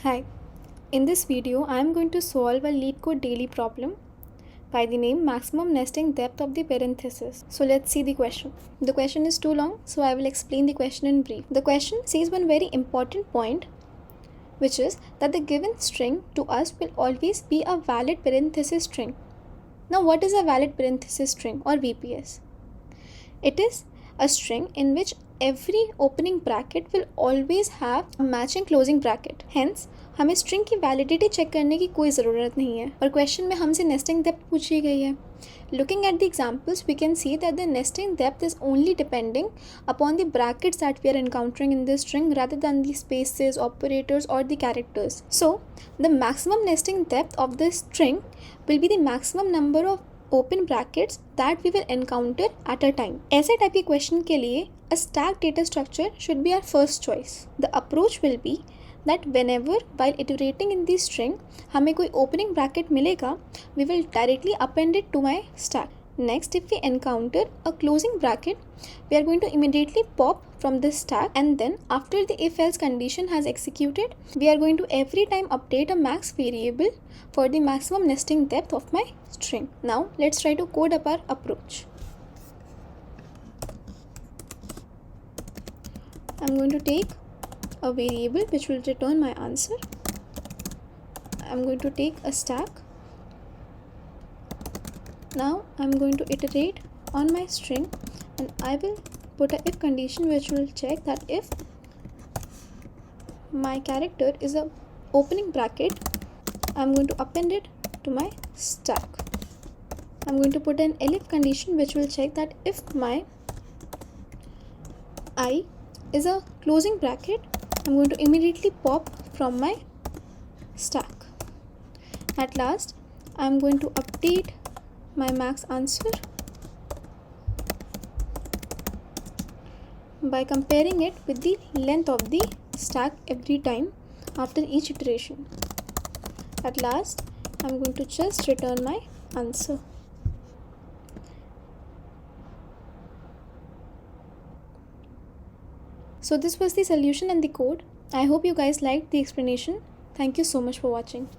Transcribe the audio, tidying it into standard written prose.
Hi, in this video I am going to solve a LeetCode daily problem by the name maximum nesting depth of the parenthesis. So let's see the question. The question is too long, so I will explain the question in brief. The question says one very important point, which is that the given string to us will always be a valid parenthesis string. Now what is a valid parenthesis string or VPS? It is a string in which every opening bracket will always have a matching closing bracket. Hence, हमें string की validity check करने की कोई ज़रूरत नहीं है और question में हमसे nesting depth पूछी गई है. Looking at the examples, we can see that the nesting depth is only depending upon the brackets that we are encountering in this string rather than the spaces, operators or the characters. So, the maximum nesting depth of this string will be the maximum number of open brackets that we will encounter at a time. ऐसे type के question के लिए a stack data structure should be our first choice. The approach will be that whenever while iterating in this string हमें कोई opening bracket मिलेगा, we will directly append it to my stack. Next, if we encounter a closing bracket, we are going to immediately pop from this stack, and then after the if-else condition has executed, we are going to every time update a max variable for the maximum nesting depth of my string. Now let's try to code up our approach. I'm going to take a variable which will return my answer. I'm going to take a stack. Now I'm going to iterate on my string and I will put a if condition which will check that if my character is a opening bracket, I'm going to append it to my stack. I'm going to put an elif condition which will check that if my I is a closing bracket, I'm going to immediately pop from my stack. At last, I'm going to update my max answer by comparing it with the length of the stack every time after each iteration. At last, I'm going to just return my answer. So this was the solution and the code. I hope you guys liked the explanation. Thank you so much for watching.